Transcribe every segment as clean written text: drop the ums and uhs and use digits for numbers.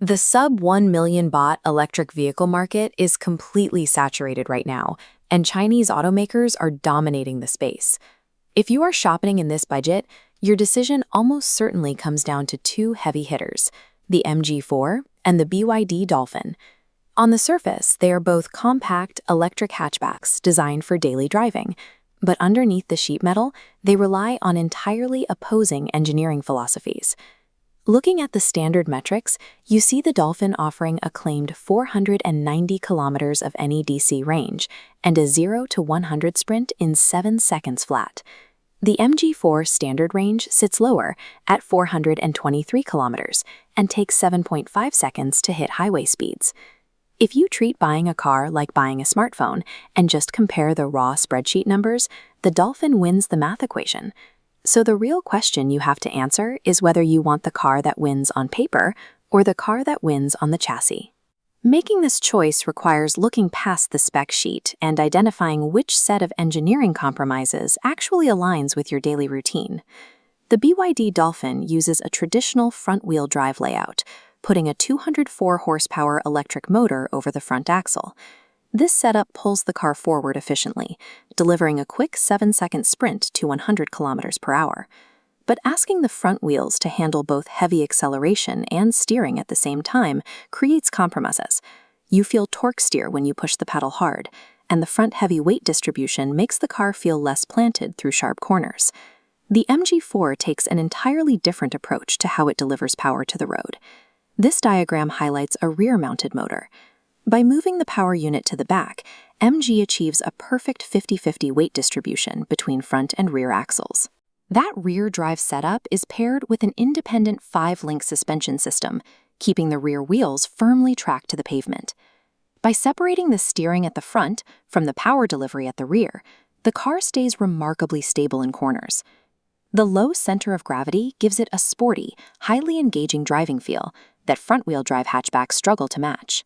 The sub 1 million baht electric vehicle market is completely saturated right now, and Chinese automakers are dominating the space. If you are shopping in this budget, your decision almost certainly comes down to two heavy hitters, the MG4 and the BYD Dolphin. On the surface, they are both compact electric hatchbacks designed for daily driving, but underneath the sheet metal, they rely on entirely opposing engineering philosophies. Looking at the standard metrics, you see the Dolphin offering a claimed 490 kilometers of NEDC range and a 0 to 100 sprint in 7 seconds flat. The MG4 standard range sits lower at 423 kilometers and takes 7.5 seconds to hit highway speeds. If you treat buying a car like buying a smartphone and just compare the raw spreadsheet numbers, the Dolphin wins the math equation. So the real question you have to answer is whether you want the car that wins on paper or the car that wins on the chassis. Making this choice requires looking past the spec sheet and identifying which set of engineering compromises actually aligns with your daily routine. The BYD Dolphin uses a traditional front-wheel drive layout, putting a 204 horsepower electric motor over the front axle. This setup pulls the car forward efficiently, delivering a quick 7-second sprint to 100 kilometers per hour. But asking the front wheels to handle both heavy acceleration and steering at the same time creates compromises. You feel torque steer when you push the pedal hard, and the front heavy weight distribution makes the car feel less planted through sharp corners. The MG4 takes an entirely different approach to how it delivers power to the road. This diagram highlights a rear-mounted motor. By moving the power unit to the back, MG achieves a perfect 50-50 weight distribution between front and rear axles. That rear drive setup is paired with an independent 5-link suspension system, keeping the rear wheels firmly tracked to the pavement. By separating the steering at the front from the power delivery at the rear, the car stays remarkably stable in corners. The low center of gravity gives it a sporty, highly engaging driving feel that front-wheel drive hatchbacks struggle to match.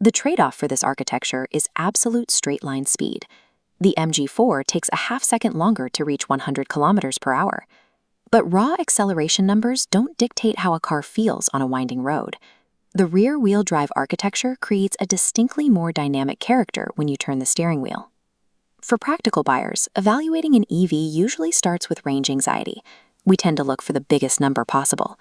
The trade-off for this architecture is absolute straight-line speed. The MG4 takes a half-second longer to reach 100 kilometers per hour. But raw acceleration numbers don't dictate how a car feels on a winding road. The rear-wheel drive architecture creates a distinctly more dynamic character when you turn the steering wheel. For practical buyers, evaluating an EV usually starts with range anxiety. We tend to look for the biggest number possible.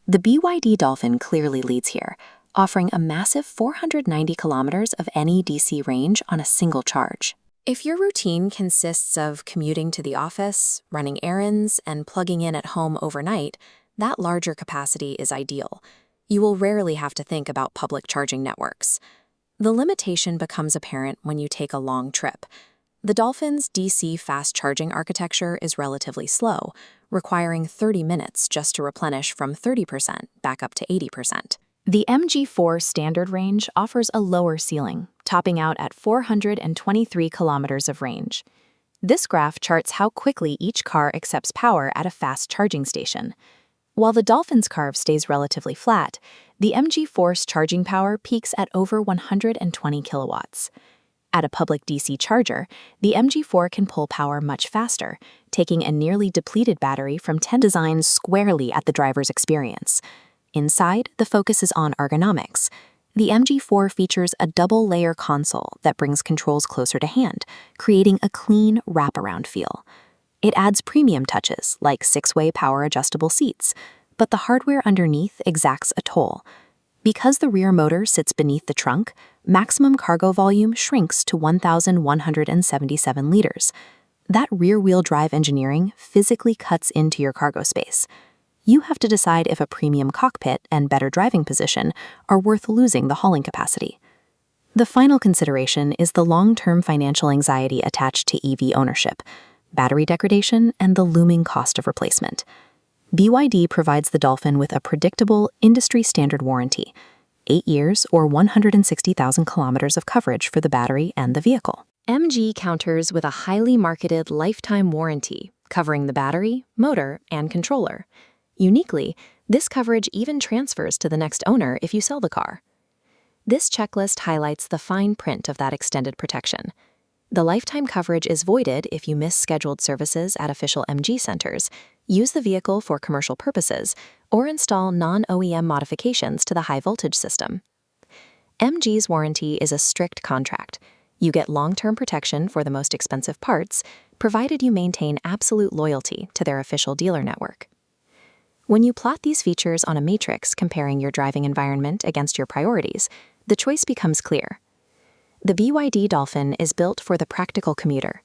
The BYD Dolphin clearly leads here, offering a massive 490 kilometers of NEDC range on a single charge. If your routine consists of commuting to the office, running errands, and plugging in at home overnight, that larger capacity is ideal. You will rarely have to think about public charging networks. The limitation becomes apparent when you take a long trip. The Dolphin's DC fast charging architecture is relatively slow, requiring 30 minutes just to replenish from 30% back up to 80%. The MG4 standard range offers a lower ceiling, topping out at 423 kilometers of range. This graph charts how quickly each car accepts power at a fast charging station. While the Dolphin's curve stays relatively flat, the MG4's charging power peaks at over 120 kilowatts. At a public DC charger, the MG4 can pull power much faster, taking a nearly depleted battery from 10 designed squarely at the driver's experience. Inside, the focus is on ergonomics. The MG4 features a double-layer console that brings controls closer to hand, creating a clean, wraparound feel. It adds premium touches like 6-way power-adjustable seats, but the hardware underneath exacts a toll. Because the rear motor sits beneath the trunk, maximum cargo volume shrinks to 1,177 liters. That rear-wheel drive engineering physically cuts into your cargo space. You have to decide if a premium cockpit and better driving position are worth losing the hauling capacity. The final consideration is the long-term financial anxiety attached to EV ownership, battery degradation, and the looming cost of replacement. BYD provides the Dolphin with a predictable, industry-standard warranty, 8 years or 160,000 kilometers of coverage for the battery and the vehicle. MG counters with a highly marketed lifetime warranty, covering the battery, motor, and controller. Uniquely, this coverage even transfers to the next owner if you sell the car. This checklist highlights the fine print of that extended protection. The lifetime coverage is voided if you miss scheduled services at official MG centers, use the vehicle for commercial purposes, or install non-OEM modifications to the high-voltage system. MG's warranty is a strict contract. You get long-term protection for the most expensive parts, provided you maintain absolute loyalty to their official dealer network. When you plot these features on a matrix comparing your driving environment against your priorities, the choice becomes clear. The BYD Dolphin is built for the practical commuter.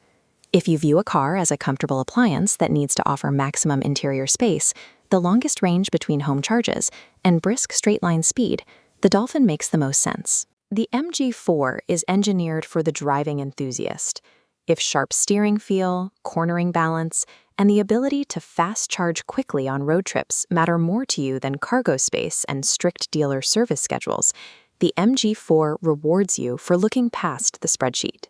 If you view a car as a comfortable appliance that needs to offer maximum interior space, the longest range between home charges, and brisk straight-line speed, the Dolphin makes the most sense. The MG4 is engineered for the driving enthusiast. If sharp steering feel, cornering balance, and the ability to fast charge quickly on road trips matter more to you than cargo space and strict dealer service schedules, the MG4 rewards you for looking past the spreadsheet.